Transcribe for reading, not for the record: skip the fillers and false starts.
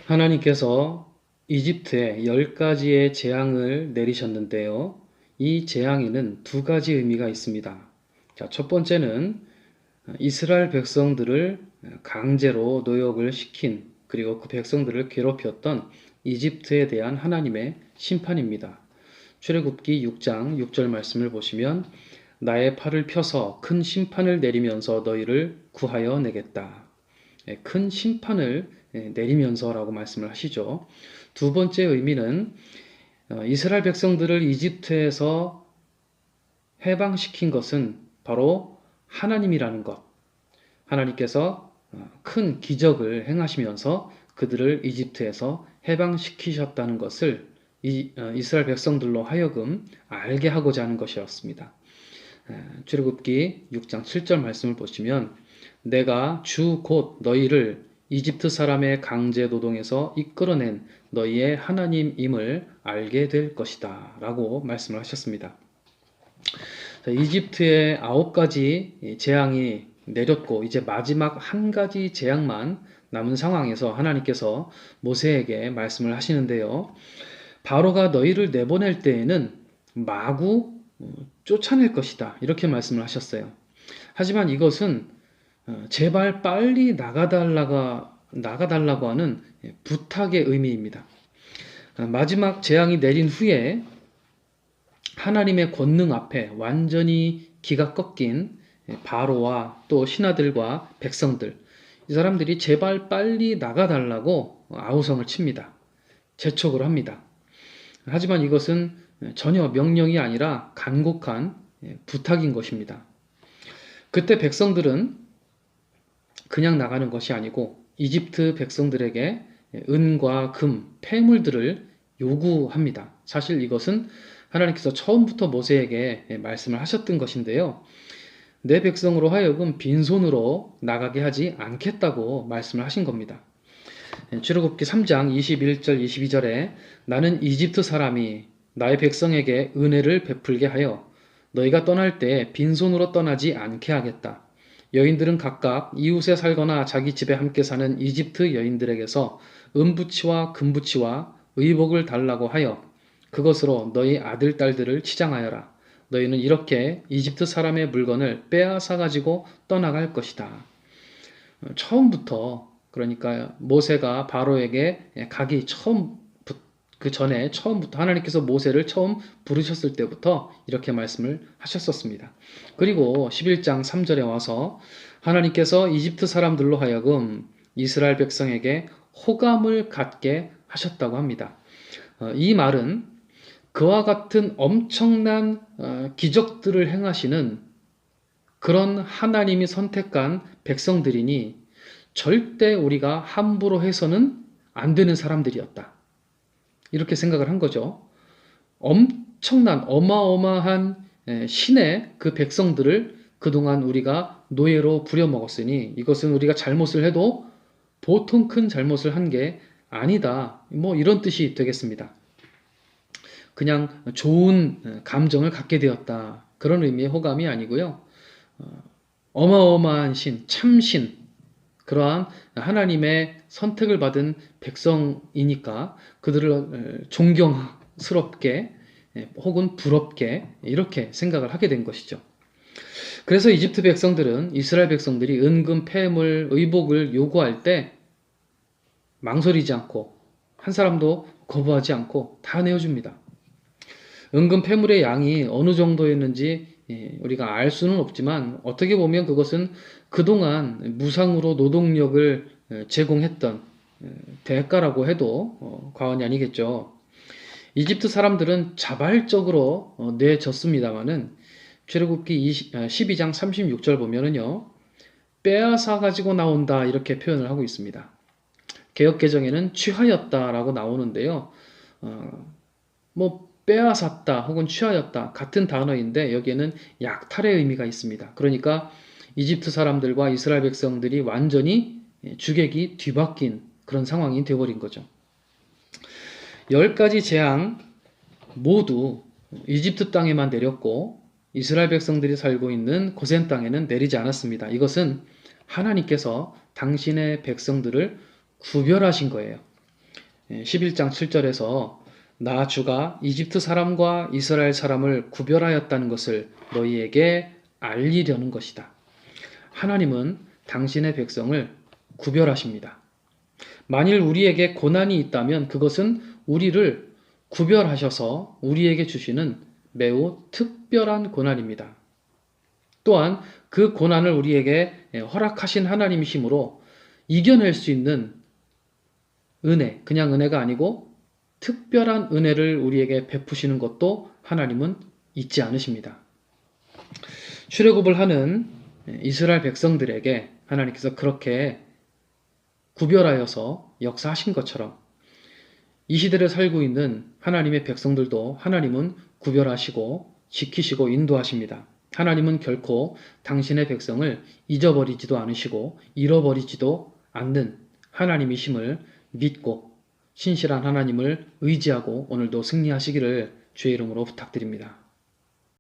하나님께서 이집트에 10가지의 재앙을 내리셨는데요. 이 재앙에는 두 가지 의미가 있습니다. 자, 첫 번째는 이스라엘 백성들을 강제로 노역을 시킨, 그리고 그 백성들을 괴롭혔던 이집트에 대한 하나님의 심판입니다. 출애굽기 6장 6절 말씀을 보시면 나의 팔을 펴서 큰 심판을 내리면서 너희를 구하여 내겠다. 큰 심판을 내리면서라고 말씀을 하시죠. 두 번째 의미는 이스라엘 백성들을 이집트에서 해방시킨 것은 바로 하나님이라는 것. 하나님께서 큰 기적을 행하시면서 그들을 이집트에서 해방시키셨다는 것을 이스라엘 백성들로 하여금 알게 하고자 하는 것이었습니다. 출애굽기 6장 7절 말씀을 보시면 내가 주 곧 너희를 이집트 사람의 강제 노동에서 이끌어낸 너희의 하나님임을 알게 될 것이다 라고 말씀을 하셨습니다. 이집트에 9가지 재앙이 내렸고 이제 마지막 한 가지 재앙만 남은 상황에서 하나님께서 모세에게 말씀을 하시는데요. 바로가 너희를 내보낼 때에는 마구 쫓아낼 것이다 이렇게 말씀을 하셨어요. 하지만 이것은 제발 빨리 나가달라고 하는 부탁의 의미입니다. 마지막 재앙이 내린 후에 하나님의 권능 앞에 완전히 기가 꺾인 바로와 또 신하들과 백성들, 이 사람들이 제발 빨리 나가달라고 아우성을 칩니다. 재촉을 합니다. 하지만 이것은 전혀 명령이 아니라 간곡한 부탁인 것입니다. 그때 백성들은 그냥 나가는 것이 아니고 이집트 백성들에게 은과 금, 폐물들을 요구합니다. 사실 이것은 하나님께서 처음부터 모세에게 말씀을 하셨던 것인데요. 내 백성으로 하여금 빈손으로 나가게 하지 않겠다고 말씀을 하신 겁니다. 출애굽기 3장 21절 22절에 나는 이집트 사람이 나의 백성에게 은혜를 베풀게 하여 너희가 떠날 때 빈손으로 떠나지 않게 하겠다. 여인들은 각각 이웃에 살거나 자기 집에 함께 사는 이집트 여인들에게서 은부치와 금부치와 의복을 달라고 하여 그것으로 너희 아들, 딸들을 치장하여라. 너희는 이렇게 이집트 사람의 물건을 빼앗아 가지고 떠나갈 것이다. 처음부터 그러니까 모세가 바로에게 가기 그 전에 처음부터 하나님께서 모세를 처음 부르셨을 때부터 이렇게 말씀을 하셨었습니다. 그리고 11장 3절에 와서 하나님께서 이집트 사람들로 하여금 이스라엘 백성에게 호감을 갖게 하셨다고 합니다. 이 말은 그와 같은 엄청난 기적들을 행하시는 그런 하나님이 선택한 백성들이니 절대 우리가 함부로 해서는 안 되는 사람들이었다. 이렇게 생각을 한 거죠. 엄청난 어마어마한 신의 그 백성들을 그동안 우리가 노예로 부려먹었으니 이것은 우리가 잘못을 해도 보통 큰 잘못을 한 게 아니다. 뭐 이런 뜻이 되겠습니다. 그냥 좋은 감정을 갖게 되었다. 그런 의미의 호감이 아니고요. 어마어마한 신, 참신, 그러한 하나님의 선택을 받은 백성이니까 그들을 존경스럽게 혹은 부럽게 이렇게 생각을 하게 된 것이죠. 그래서 이집트 백성들은 이스라엘 백성들이 은금, 폐물, 의복을 요구할 때 망설이지 않고 한 사람도 거부하지 않고 다 내어줍니다. 은금, 폐물의 양이 어느 정도였는지 우리가 알 수는 없지만 어떻게 보면 그것은 그동안 무상으로 노동력을 제공했던 대가라고 해도 과언이 아니겠죠. 이집트 사람들은 자발적으로 내줬습니다마는 출애굽기 12장 36절 보면은요. 빼앗아 가지고 나온다 이렇게 표현을 하고 있습니다. 개역개정에는 취하였다라고 나오는데요. 빼앗았다 혹은 취하였다 같은 단어인데 여기에는 약탈의 의미가 있습니다. 그러니까 이집트 사람들과 이스라엘 백성들이 완전히 주객이 뒤바뀐 그런 상황이 되어버린 거죠. 10가지 재앙 모두 이집트 땅에만 내렸고 이스라엘 백성들이 살고 있는 고센 땅에는 내리지 않았습니다. 이것은 하나님께서 당신의 백성들을 구별하신 거예요. 11장 7절에서 나 주가 이집트 사람과 이스라엘 사람을 구별하였다는 것을 너희에게 알리려는 것이다. 하나님은 당신의 백성을 구별하십니다. 만일 우리에게 고난이 있다면 그것은 우리를 구별하셔서 우리에게 주시는 매우 특별한 고난입니다. 또한 그 고난을 우리에게 허락하신 하나님이시므로 이겨낼 수 있는 은혜, 그냥 은혜가 아니고 특별한 은혜를 우리에게 베푸시는 것도 하나님은 잊지 않으십니다. 출애굽을 하는 이스라엘 백성들에게 하나님께서 그렇게 구별하여서 역사하신 것처럼 이 시대를 살고 있는 하나님의 백성들도 하나님은 구별하시고 지키시고 인도하십니다. 하나님은 결코 당신의 백성을 잊어버리지도 않으시고 잃어버리지도 않는 하나님이심을 믿고 신실한 하나님을 의지하고 오늘도 승리하시기를 주의 이름으로 부탁드립니다.